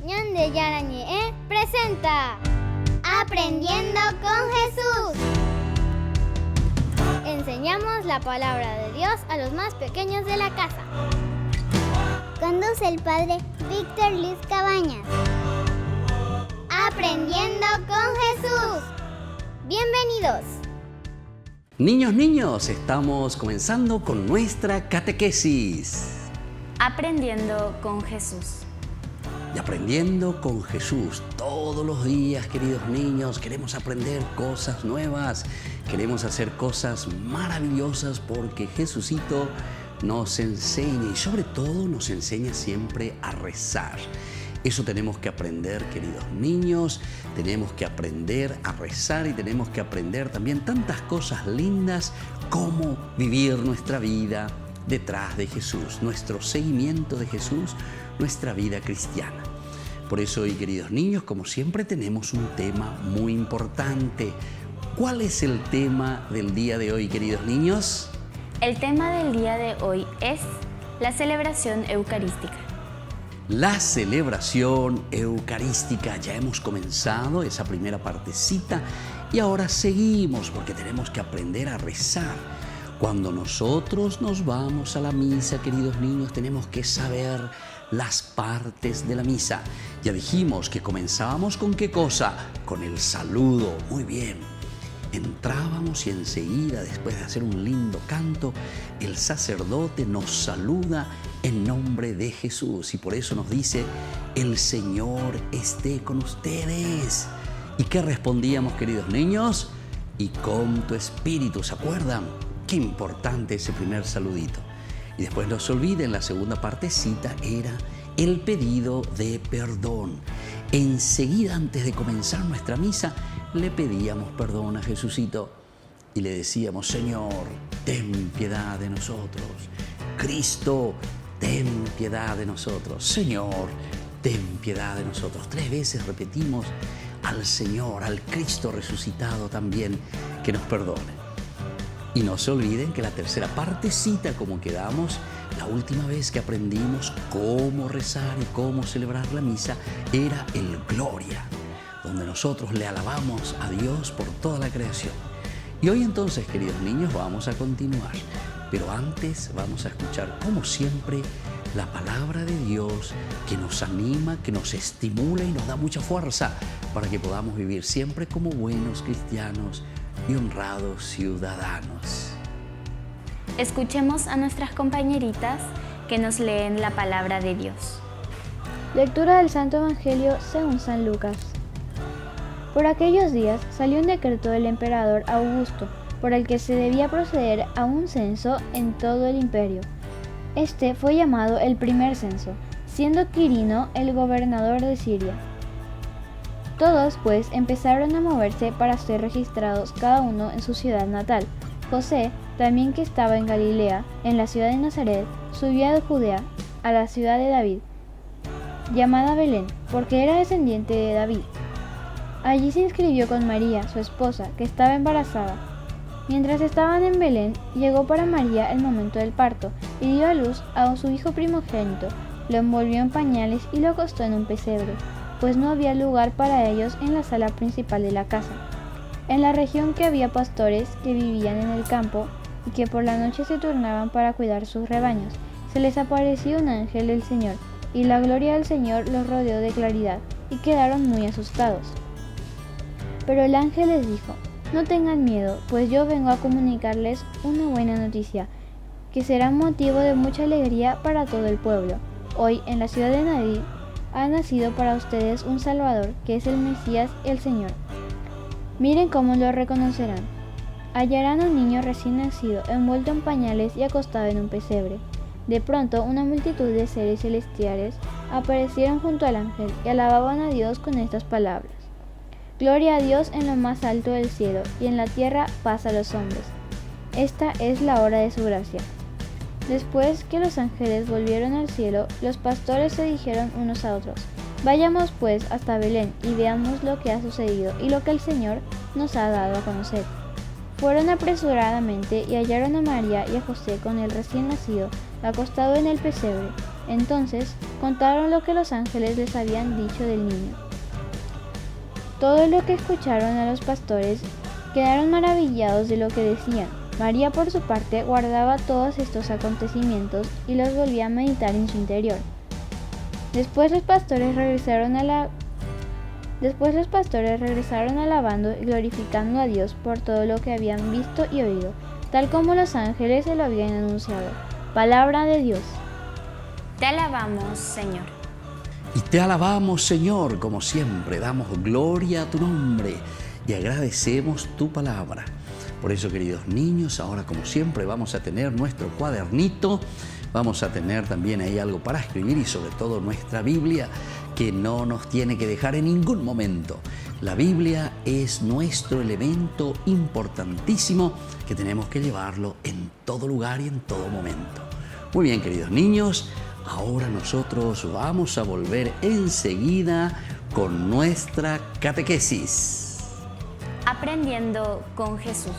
Ñande Yarañe presenta Aprendiendo con Jesús. Enseñamos la palabra de Dios a los más pequeños de la casa. Conduce el padre Víctor Luis Cabañas. Aprendiendo con Jesús. Bienvenidos. Niños, estamos comenzando con nuestra catequesis. Aprendiendo con Jesús. Y aprendiendo con Jesús. Todos los días, queridos niños, queremos aprender cosas nuevas. Queremos hacer cosas maravillosas porque Jesucito nos enseña y sobre todo nos enseña siempre a rezar. Eso tenemos que aprender, queridos niños. Tenemos que aprender a rezar y tenemos que aprender también tantas cosas lindas como vivir nuestra vida detrás de Jesús, nuestro seguimiento de Jesús, nuestra vida cristiana. Por eso hoy, queridos niños, como siempre, tenemos un tema muy importante. ¿Cuál es el tema del día de hoy, queridos niños? El tema del día de hoy es la celebración eucarística. La celebración eucarística. Ya hemos comenzado esa primera partecita y ahora seguimos porque tenemos que aprender a rezar. Cuando nosotros nos vamos a la misa, queridos niños, tenemos que saber las partes de la misa. Ya dijimos que comenzábamos con ¿qué cosa? Con el saludo. Muy bien. Entrábamos y enseguida, después de hacer un lindo canto, el sacerdote nos saluda en nombre de Jesús. Y por eso nos dice, el Señor esté con ustedes. ¿Y qué respondíamos, queridos niños? Y con tu espíritu, ¿se acuerdan? Qué importante ese primer saludito. Y después no se olviden, la segunda partecita era el pedido de perdón. Enseguida, antes de comenzar nuestra misa, le pedíamos perdón a Jesucito y le decíamos, Señor, ten piedad de nosotros. Cristo, ten piedad de nosotros. Señor, ten piedad de nosotros. 3 veces repetimos al Señor, al Cristo resucitado también, que nos perdone. Y no se olviden que la tercera partecita, como quedamos la última vez que aprendimos cómo rezar y cómo celebrar la misa, era el Gloria, donde nosotros le alabamos a Dios por toda la creación. Y hoy entonces, queridos niños, vamos a continuar. Pero antes vamos a escuchar, como siempre, la palabra de Dios que nos anima, que nos estimula y nos da mucha fuerza para que podamos vivir siempre como buenos cristianos y honrados ciudadanos. Escuchemos a nuestras compañeritas que nos leen la palabra de Dios. Lectura del Santo Evangelio según San Lucas. Por aquellos días salió un decreto del emperador Augusto, por el que se debía proceder a un censo en todo el imperio. Este fue llamado el primer censo, siendo Quirino el gobernador de Siria. Todos, pues, empezaron a moverse para ser registrados cada uno en su ciudad natal. José, también que estaba en Galilea, en la ciudad de Nazaret, subió de Judea, a la ciudad de David, llamada Belén, porque era descendiente de David. Allí se inscribió con María, su esposa, que estaba embarazada. Mientras estaban en Belén, llegó para María el momento del parto, y dio a luz a su hijo primogénito. Lo envolvió en pañales y lo acostó en un pesebre, pues no había lugar para ellos en la sala principal de la casa. En la región que había pastores que vivían en el campo y que por la noche se turnaban para cuidar sus rebaños. Se les apareció un ángel del Señor, y la gloria del Señor los rodeó de claridad, y quedaron muy asustados. Pero el ángel les dijo, no tengan miedo, pues yo vengo a comunicarles una buena noticia, que será motivo de mucha alegría para todo el pueblo. Hoy, en la ciudad de David, ha nacido para ustedes un Salvador, que es el Mesías, el Señor. Miren cómo lo reconocerán. Hallarán a un niño recién nacido, envuelto en pañales y acostado en un pesebre. De pronto, una multitud de seres celestiales aparecieron junto al ángel y alababan a Dios con estas palabras. Gloria a Dios en lo más alto del cielo, y en la tierra paz a los hombres. Esta es la hora de su gracia. Después que los ángeles volvieron al cielo, los pastores se dijeron unos a otros, vayamos pues hasta Belén y veamos lo que ha sucedido y lo que el Señor nos ha dado a conocer. Fueron apresuradamente y hallaron a María y a José con el recién nacido, acostado en el pesebre. Entonces contaron lo que los ángeles les habían dicho del niño. Todo lo que escucharon a los pastores quedaron maravillados de lo que decían. María, por su parte, guardaba todos estos acontecimientos y los volvía a meditar en su interior. Después los pastores regresaron alabando y glorificando a Dios por todo lo que habían visto y oído, tal como los ángeles se lo habían anunciado. Palabra de Dios. Te alabamos, Señor. Y te alabamos, Señor, como siempre, damos gloria a tu nombre y agradecemos tu palabra. Por eso, queridos niños, ahora como siempre vamos a tener nuestro cuadernito, vamos a tener también ahí algo para escribir y sobre todo nuestra Biblia, que no nos tiene que dejar en ningún momento. La Biblia es nuestro elemento importantísimo que tenemos que llevarlo en todo lugar y en todo momento. Muy bien, queridos niños, ahora nosotros vamos a volver enseguida con nuestra catequesis. Aprendiendo con Jesús.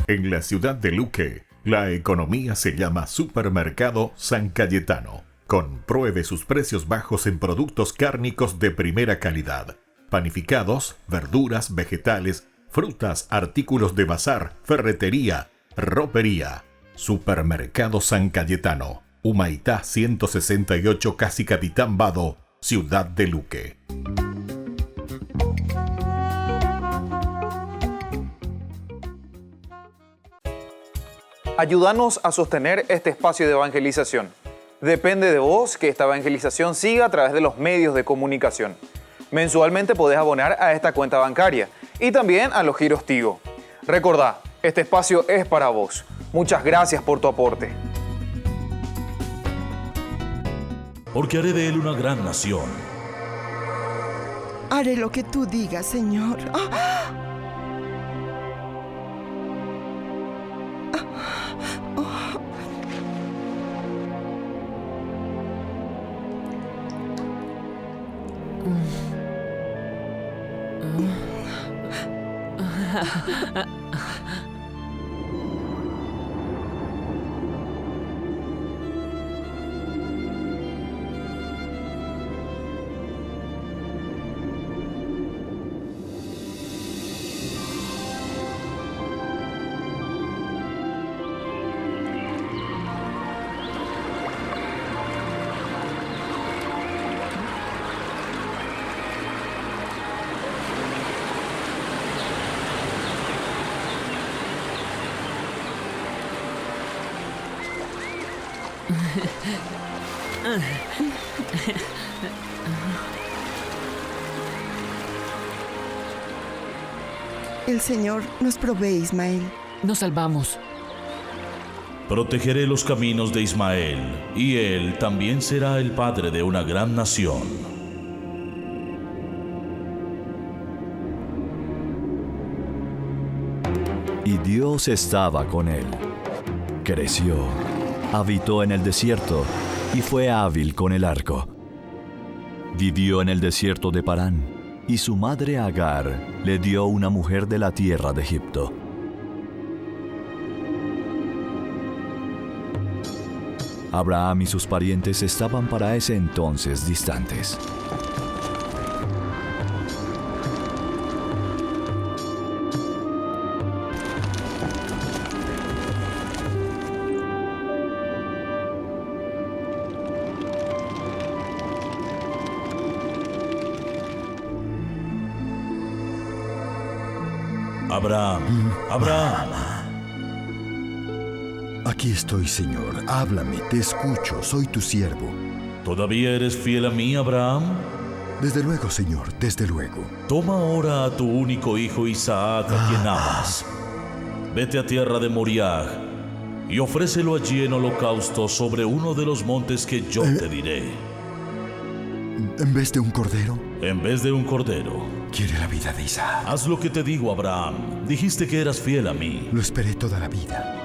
En la ciudad de Luque, la economía se llama Supermercado San Cayetano. Compruebe sus precios bajos en productos cárnicos de primera calidad. Panificados, verduras, vegetales, frutas, artículos de bazar, ferretería, ropería. Supermercado San Cayetano, Humaitá 168, casi Capitán Vado, ciudad de Luque. Ayúdanos a sostener este espacio de evangelización. Depende de vos que esta evangelización siga a través de los medios de comunicación. Mensualmente podés abonar a esta cuenta bancaria y también a los giros Tigo. Recordá, este espacio es para vos. Muchas gracias por tu aporte. Porque haré de él una gran nación. Haré lo que tú digas, Señor. El Señor nos provee, Ismael. Nos salvamos. Protegeré los caminos de Ismael, y él también será el padre de una gran nación. Y Dios estaba con él. Creció, habitó en el desierto y fue hábil con el arco. Vivió en el desierto de Parán, y su madre Agar le dio una mujer de la tierra de Egipto. Abraham y sus parientes estaban para ese entonces distantes. Abraham. Aquí estoy, Señor. Háblame, te escucho, soy tu siervo. ¿Todavía eres fiel a mí, Abraham? Desde luego, Señor, desde luego. Toma ahora a tu único hijo Isaac, a quien amas. Vete a tierra de Moriah y ofrécelo allí en holocausto sobre uno de los montes que yo te diré. ¿En vez de un cordero? En vez de un cordero. Quiere la vida de Isaac. Haz lo que te digo, Abraham. Dijiste que eras fiel a mí. Lo esperé toda la vida.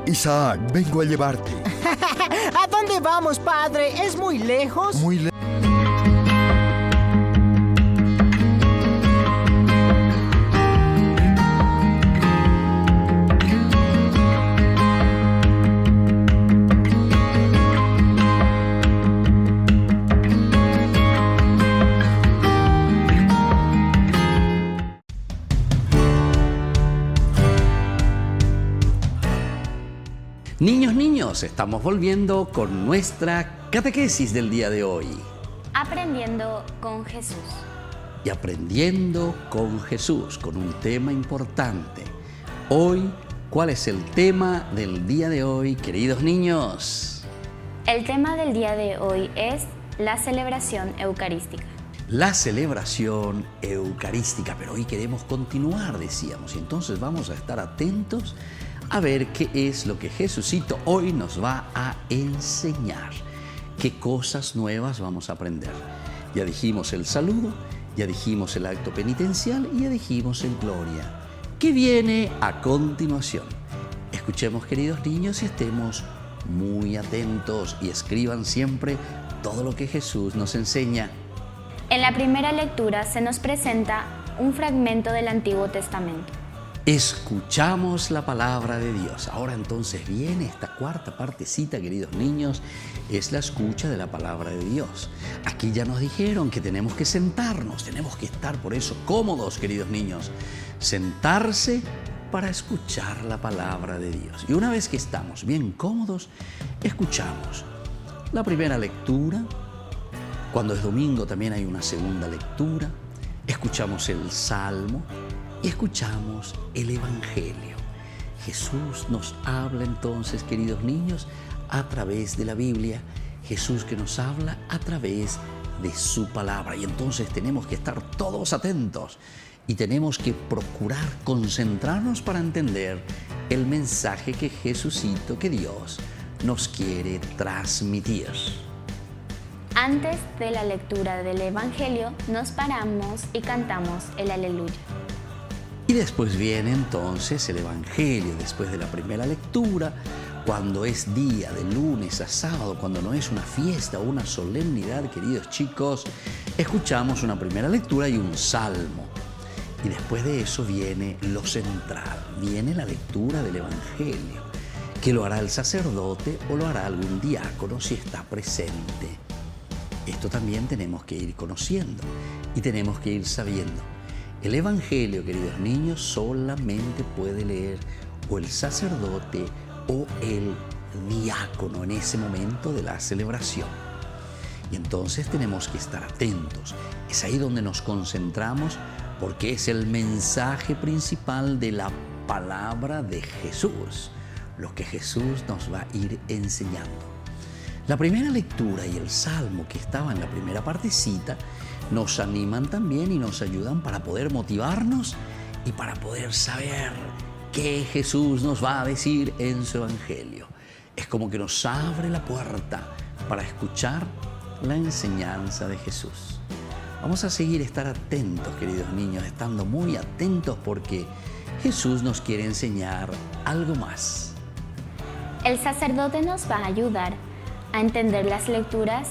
Isaac, vengo a llevarte. ¿A dónde vamos, padre? ¿Es muy lejos? Muy lejos. Niños, estamos volviendo con nuestra catequesis del día de hoy. Aprendiendo con Jesús. Y aprendiendo con Jesús, con un tema importante. Hoy, ¿cuál es el tema del día de hoy, queridos niños? El tema del día de hoy es la celebración eucarística. La celebración eucarística, pero hoy queremos continuar, decíamos, y entonces vamos a estar atentos a ver qué es lo que Jesucito hoy nos va a enseñar, qué cosas nuevas vamos a aprender. Ya dijimos el saludo, ya dijimos el acto penitencial y ya dijimos el gloria. ¿Qué viene a continuación? Escuchemos, queridos niños, y estemos muy atentos y escriban siempre todo lo que Jesús nos enseña. En la primera lectura se nos presenta un fragmento del Antiguo Testamento. Escuchamos la palabra de Dios. Ahora entonces viene esta cuarta partecita, queridos niños, es la escucha de la palabra de Dios. Aquí ya nos dijeron que tenemos que sentarnos, tenemos que estar por eso cómodos, queridos niños. Sentarse para escuchar la palabra de Dios. Y una vez que estamos bien cómodos, escuchamos la primera lectura. Cuando es domingo también hay una segunda lectura. Escuchamos el Salmo. Y escuchamos el Evangelio. Jesús nos habla entonces, queridos niños, a través de la Biblia. Jesús que nos habla a través de su palabra. Y entonces tenemos que estar todos atentos y tenemos que procurar concentrarnos para entender el mensaje que Jesucito, que Dios, nos quiere transmitir. Antes de la lectura del Evangelio, nos paramos y cantamos el Aleluya. Y después viene entonces el Evangelio, después de la primera lectura, cuando es día de lunes a sábado, cuando no es una fiesta o una solemnidad, queridos chicos, escuchamos una primera lectura y un salmo. Y después de eso viene lo central, viene la lectura del Evangelio, que lo hará el sacerdote o lo hará algún diácono si está presente. Esto también tenemos que ir conociendo y tenemos que ir sabiendo. El Evangelio, queridos niños, solamente puede leer o el sacerdote o el diácono en ese momento de la celebración. Y entonces tenemos que estar atentos. Es ahí donde nos concentramos porque es el mensaje principal de la palabra de Jesús, lo que Jesús nos va a ir enseñando. La primera lectura y el salmo que estaba en la primera partecita nos animan también y nos ayudan para poder motivarnos y para poder saber qué Jesús nos va a decir en su Evangelio. Es como que nos abre la puerta para escuchar la enseñanza de Jesús. Vamos a seguir estar atentos, queridos niños, estando muy atentos porque Jesús nos quiere enseñar algo más. El sacerdote nos va a ayudar a entender las lecturas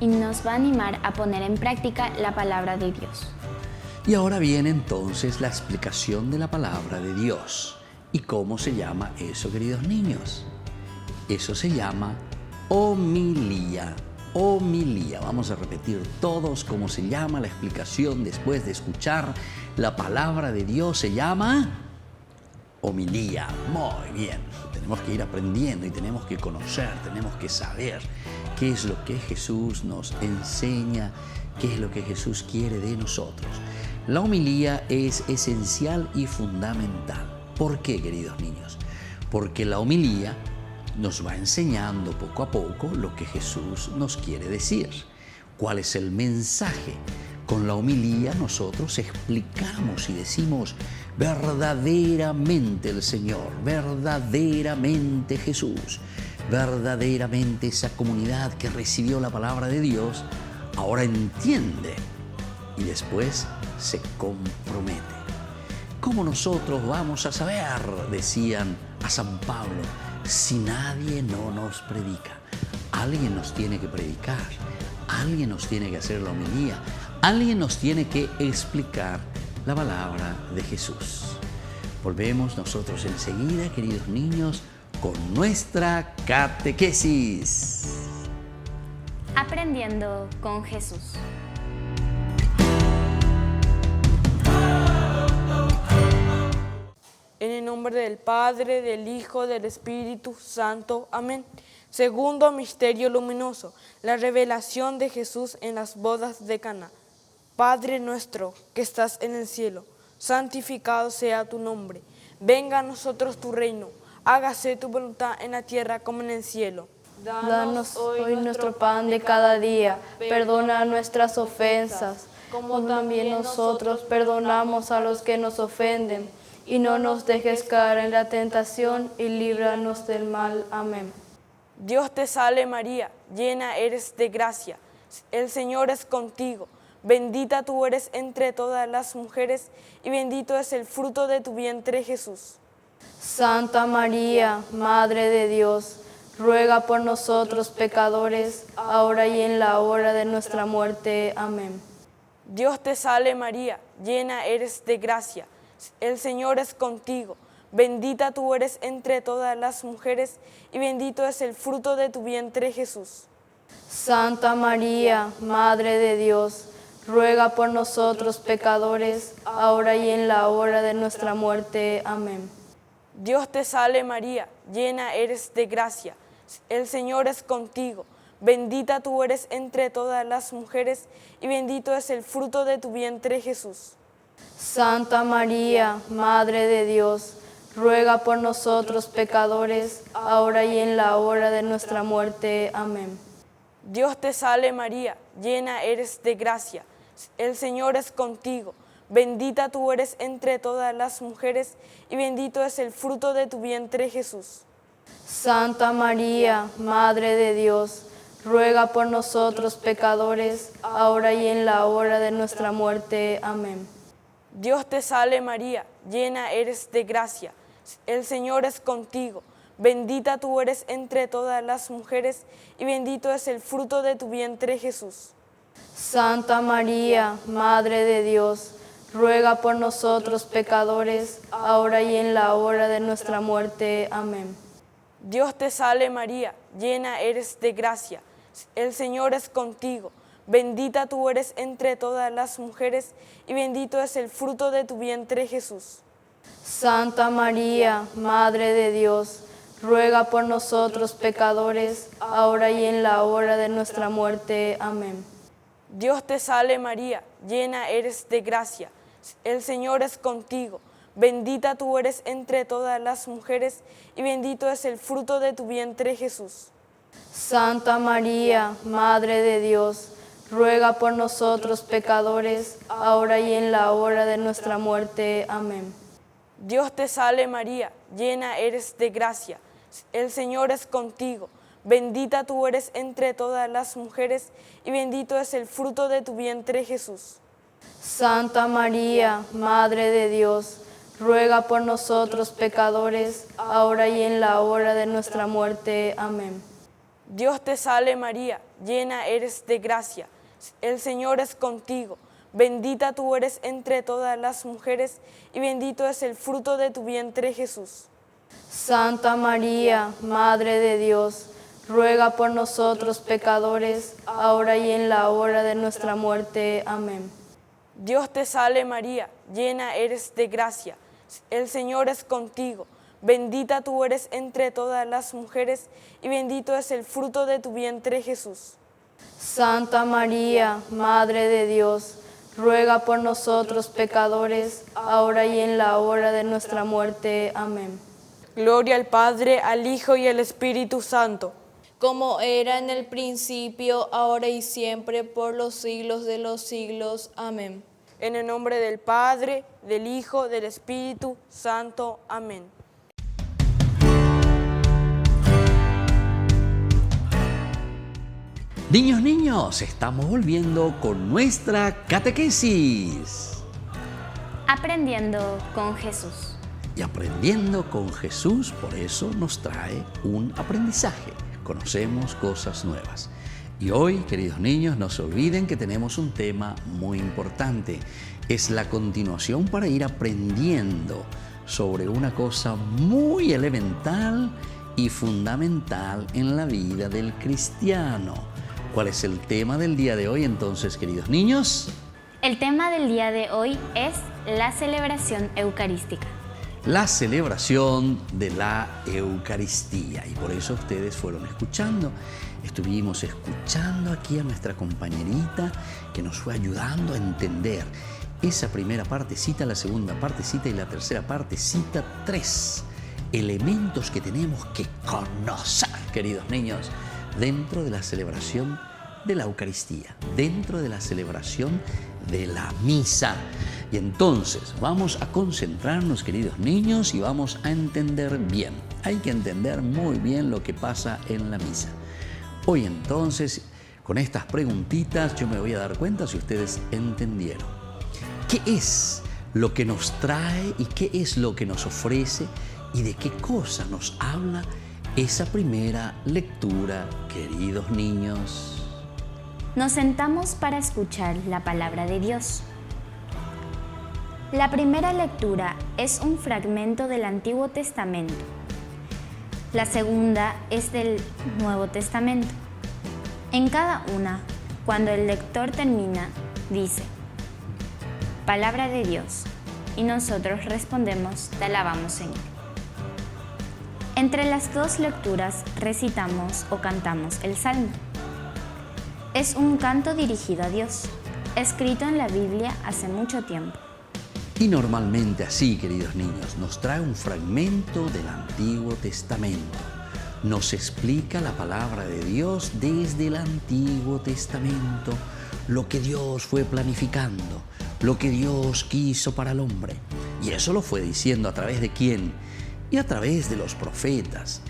y nos va a animar a poner en práctica la palabra de Dios. Y ahora viene entonces la explicación de la palabra de Dios. ¿Y cómo se llama eso, queridos niños? Eso se llama homilía. Homilía. Vamos a repetir todos cómo se llama la explicación después de escuchar la palabra de Dios. Se llama homilía. Muy bien. Tenemos que ir aprendiendo y tenemos que conocer, tenemos que saber qué es lo que Jesús nos enseña, qué es lo que Jesús quiere de nosotros. La homilía es esencial y fundamental. ¿Por qué, queridos niños? Porque la homilía nos va enseñando poco a poco lo que Jesús nos quiere decir. ¿Cuál es el mensaje? Con la homilía nosotros explicamos y decimos verdaderamente el Señor, verdaderamente Jesús, verdaderamente esa comunidad que recibió la palabra de Dios, ahora entiende y después se compromete. ¿Cómo nosotros vamos a saber? Decían a San Pablo, si nadie no nos predica. Alguien nos tiene que predicar, alguien nos tiene que hacer la homilía, alguien nos tiene que explicar la palabra de Jesús. Volvemos nosotros enseguida, queridos niños, con nuestra catequesis. Aprendiendo con Jesús. En el nombre del Padre, del Hijo, del Espíritu Santo. Amén. Segundo misterio luminoso, la revelación de Jesús en las bodas de Caná. Padre nuestro que estás en el cielo, santificado sea tu nombre. Venga a nosotros tu reino, hágase tu voluntad en la tierra como en el cielo. Danos hoy nuestro pan de cada día, perdona nuestras ofensas, como también nosotros perdonamos a los que nos ofenden. Y no nos dejes caer en la tentación y líbranos del mal. Amén. Dios te salve María, llena eres de gracia, el Señor es contigo. Bendita tú eres entre todas las mujeres y bendito es el fruto de tu vientre Jesús. Santa María, Madre de Dios, ruega por nosotros pecadores, ahora y en la hora de nuestra muerte. Amén. Dios te salve María, llena eres de gracia, el Señor es contigo. Bendita tú eres entre todas las mujeres y bendito es el fruto de tu vientre Jesús. Santa María, Madre de Dios, ruega por nosotros pecadores, ahora y en la hora de nuestra muerte. Amén. Dios te salve María, llena eres de gracia, el Señor es contigo. Bendita tú eres entre todas las mujeres y bendito es el fruto de tu vientre Jesús. Santa María, Madre de Dios, ruega por nosotros pecadores, ahora y en la hora de nuestra muerte. Amén. Dios te salve María, llena eres de gracia, el Señor es contigo. Bendita tú eres entre todas las mujeres y bendito es el fruto de tu vientre Jesús. Santa María, Madre de Dios, ruega por nosotros pecadores, ahora y en la hora de nuestra muerte. Amén. Dios te salve María, llena eres de gracia, el Señor es contigo. Bendita tú eres entre todas las mujeres y bendito es el fruto de tu vientre Jesús. Santa María, Madre de Dios, ruega por nosotros pecadores, ahora y en la hora de nuestra muerte. Amén. Dios te salve María, llena eres de gracia, el Señor es contigo. Bendita tú eres entre todas las mujeres y bendito es el fruto de tu vientre Jesús. Santa María, Madre de Dios, ruega por nosotros pecadores, ahora y en la hora de nuestra muerte. Amén. Dios te salve María, llena eres de gracia, el Señor es contigo. Bendita tú eres entre todas las mujeres y bendito es el fruto de tu vientre Jesús. Santa María, Madre de Dios, ruega por nosotros pecadores, ahora y en la hora de nuestra muerte. Amén. Dios te salve María, llena eres de gracia, el Señor es contigo. Bendita tú eres entre todas las mujeres y bendito es el fruto de tu vientre Jesús. Santa María, Madre de Dios, ruega por nosotros pecadores, ahora y en la hora de nuestra muerte. Amén. Dios te salve María, llena eres de gracia, el Señor es contigo. Bendita tú eres entre todas las mujeres y bendito es el fruto de tu vientre Jesús. Santa María, Madre de Dios, ruega por nosotros pecadores, ahora y en la hora de nuestra muerte. Amén. Dios te salve María, llena eres de gracia, el Señor es contigo. Bendita tú eres entre todas las mujeres y bendito es el fruto de tu vientre Jesús. Santa María, Madre de Dios, ruega por nosotros pecadores, ahora y en la hora de nuestra muerte. Amén. Gloria al Padre, al Hijo y al Espíritu Santo. Como era en el principio, ahora y siempre, por los siglos de los siglos. Amén. En el nombre del Padre, del Hijo, del Espíritu Santo. Amén. Niños, estamos volviendo con nuestra catequesis. Aprendiendo con Jesús. Y aprendiendo con Jesús, por eso nos trae un aprendizaje. Conocemos cosas nuevas. Y hoy, queridos niños, no se olviden que tenemos un tema muy importante. Es la continuación para ir aprendiendo sobre una cosa muy elemental y fundamental en la vida del cristiano. ¿Cuál es el tema del día de hoy entonces, queridos niños? El tema del día de hoy es la celebración eucarística. La celebración de la Eucaristía. Y por eso ustedes fueron escuchando. Estuvimos escuchando aquí a nuestra compañerita que nos fue ayudando a entender esa primera partecita, la segunda partecita y la tercera partecita. 3 elementos que tenemos que conocer, queridos niños, dentro de la celebración de la Eucaristía, dentro de la celebración de la misa. Y entonces vamos a concentrarnos, queridos niños, y vamos a entender bien. Hay que entender muy bien lo que pasa en la misa. Hoy entonces, con estas preguntitas, yo me voy a dar cuenta si ustedes entendieron. ¿Qué es lo que nos trae y qué es lo que nos ofrece y de qué cosa nos habla esa primera lectura, queridos niños? Nos sentamos para escuchar la palabra de Dios. La primera lectura es un fragmento del Antiguo Testamento. La segunda es del Nuevo Testamento. En cada una, cuando el lector termina, dice: Palabra de Dios, y nosotros respondemos: Te alabamos, Señor. Entre las dos lecturas recitamos o cantamos el Salmo. Es un canto dirigido a Dios, escrito en la Biblia hace mucho tiempo. Y normalmente así, queridos niños, nos trae un fragmento del Antiguo Testamento. Nos explica la palabra de Dios desde el Antiguo Testamento, lo que Dios fue planificando, lo que Dios quiso para el hombre. Y eso lo fue diciendo a través de quién, y a través de los profetas,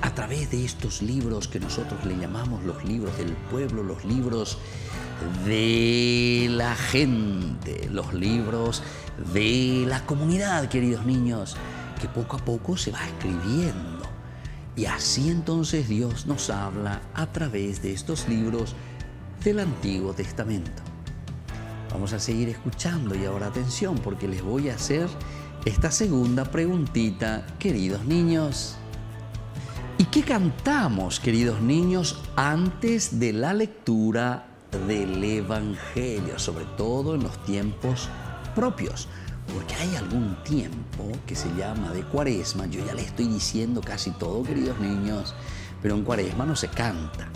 a través de estos libros que nosotros le llamamos los libros del pueblo, los libros de la gente, los libros de la comunidad, queridos niños, que poco a poco se va escribiendo. Y así entonces Dios nos habla a través de estos libros del Antiguo Testamento. Vamos a seguir escuchando y ahora atención, porque les voy a hacer esta segunda preguntita, queridos niños. ¿Y qué cantamos, queridos niños, antes de la lectura del Evangelio, sobre todo en los tiempos propios? Porque hay algún tiempo que se llama de Cuaresma. Yo ya les estoy diciendo casi todo, queridos niños, pero en Cuaresma no se canta.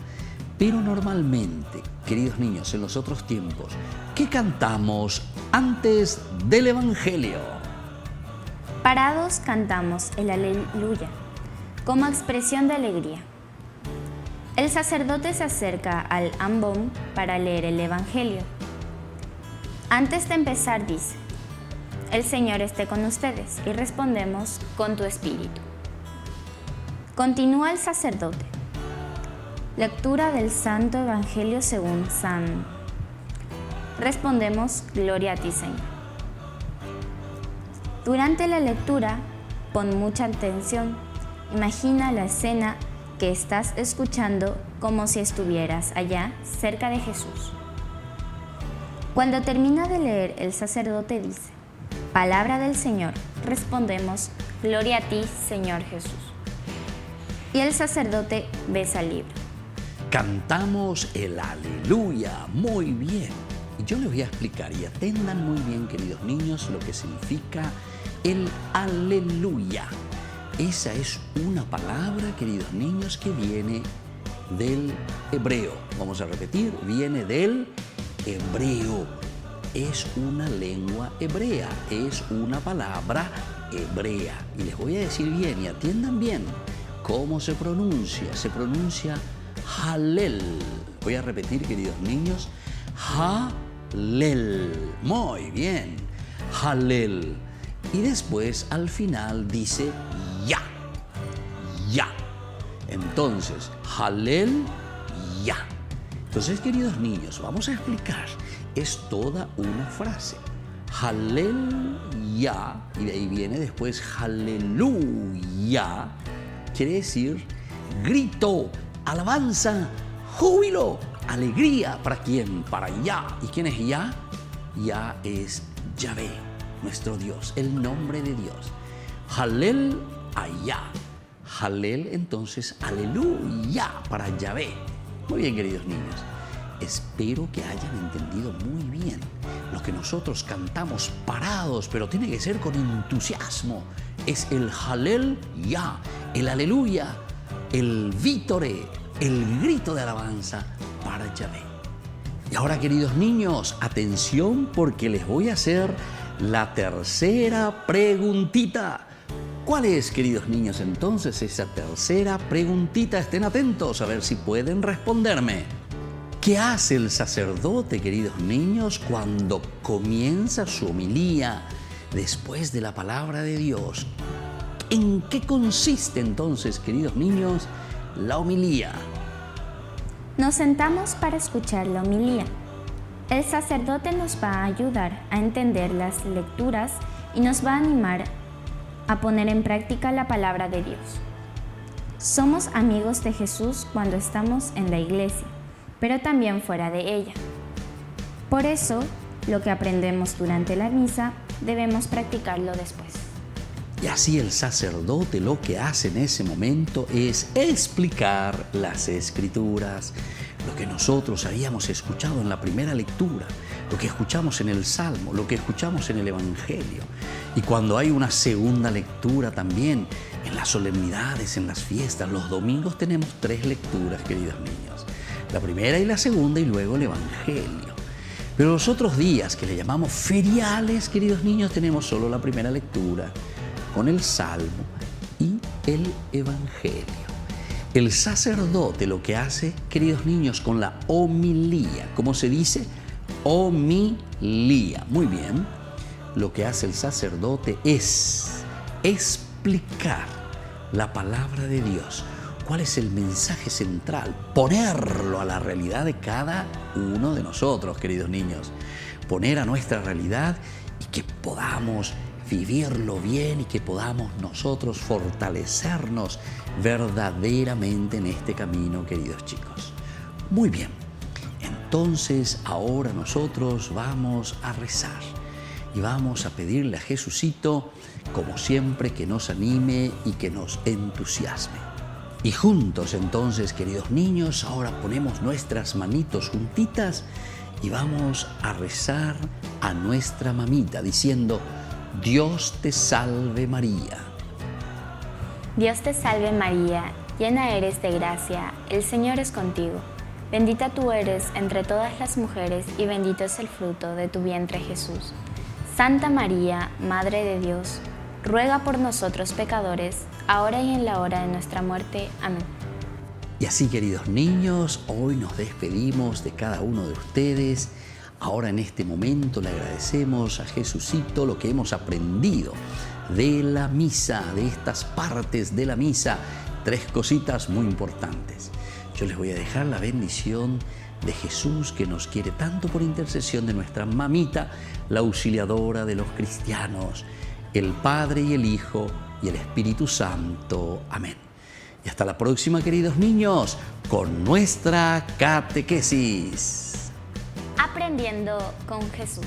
Pero normalmente, queridos niños, en los otros tiempos, ¿qué cantamos antes del Evangelio? Parados cantamos el Aleluya, como expresión de alegría. El sacerdote se acerca al ambón para leer el Evangelio. Antes de empezar dice: El Señor esté con ustedes, y respondemos: con tu espíritu. Continúa el sacerdote. Lectura del Santo Evangelio según San. Respondemos: Gloria a ti, Señor. Durante la lectura, pon mucha atención. Imagina la escena que estás escuchando como si estuvieras allá, cerca de Jesús. Cuando termina de leer, el sacerdote dice: Palabra del Señor. Respondemos: Gloria a ti, Señor Jesús. Y el sacerdote besa el libro. Cantamos el Aleluya. Muy bien. Y yo les voy a explicar, y atendan muy bien, queridos niños, lo que significa el Aleluya. Esa es una palabra, queridos niños, que viene del hebreo. Vamos a repetir, viene del hebreo. Es una lengua hebrea, es una palabra hebrea. Y les voy a decir bien, y atiendan bien, cómo se pronuncia. Se pronuncia Halel. Voy a repetir, queridos niños, Halel. Muy bien, Halel. Y después, al final, dice ya. Ya. Entonces, Halel, ya. Entonces, queridos niños, vamos a explicar. Es toda una frase. Haleluya, y de ahí viene después aleluya, quiere decir grito, alabanza, júbilo, alegría. ¿Para quién? Para Yah. ¿Y quién es Yah? Yah es Yahvé, nuestro Dios, el nombre de Dios. Halel a Yah. Halel, entonces, aleluya para Yahvé. Muy bien, queridos niños. Espero que hayan entendido muy bien lo que nosotros cantamos parados, pero tiene que ser con entusiasmo. Es el Halel Yah, el aleluya, el vítore, el grito de alabanza para Yahvé. Y ahora, queridos niños, atención, porque les voy a hacer la tercera preguntita. ¿Cuál es, queridos niños, entonces esa tercera preguntita? Estén atentos a ver si pueden responderme. ¿Qué hace el sacerdote, queridos niños, cuando comienza su homilía después de la palabra de Dios? ¿En qué consiste entonces, queridos niños, la homilía? Nos sentamos para escuchar la homilía. El sacerdote nos va a ayudar a entender las lecturas y nos va a animar a poner en práctica la palabra de Dios. Somos amigos de Jesús cuando estamos en la iglesia, pero también fuera de ella. Por eso, lo que aprendemos durante la misa debemos practicarlo después. Y así el sacerdote lo que hace en ese momento es explicar las Escrituras, lo que nosotros habíamos escuchado en la primera lectura, lo que escuchamos en el Salmo, lo que escuchamos en el Evangelio. Y cuando hay una segunda lectura también, en las solemnidades, en las fiestas, los domingos tenemos 3 lecturas, queridos niños. La primera y la segunda y luego el Evangelio. Pero los otros días que le llamamos feriales, queridos niños, tenemos solo la primera lectura con el Salmo y el Evangelio. El sacerdote lo que hace, queridos niños, con la homilía, ¿cómo se dice? Homilía. Muy bien. Lo que hace el sacerdote es explicar la palabra de Dios. ¿Cuál es el mensaje central? Ponerlo a la realidad de cada uno de nosotros, queridos niños. Poner a nuestra realidad y que podamos vivirlo bien y que podamos nosotros fortalecernos verdaderamente en este camino, queridos chicos. Muy bien, entonces ahora nosotros vamos a rezar y vamos a pedirle a Jesucito, como siempre, que nos anime y que nos entusiasme. Y juntos entonces, queridos niños, ahora ponemos nuestras manitos juntitas y vamos a rezar a nuestra mamita diciendo: Dios te salve María. Dios te salve María, llena eres de gracia, el Señor es contigo. Bendita tú eres entre todas las mujeres y bendito es el fruto de tu vientre Jesús. Santa María, Madre de Dios, ruega por nosotros pecadores, ahora y en la hora de nuestra muerte. Amén. Y así, queridos niños, hoy nos despedimos de cada uno de ustedes. Ahora en este momento le agradecemos a Jesucito lo que hemos aprendido de la misa, de estas partes de la misa. 3 cositas muy importantes. Yo les voy a dejar la bendición de Jesús, que nos quiere tanto, por intercesión de nuestra mamita, la auxiliadora de los cristianos, el Padre y el Hijo y el Espíritu Santo. Amén. Y hasta la próxima, queridos niños, con nuestra catequesis. Aprendiendo con Jesús.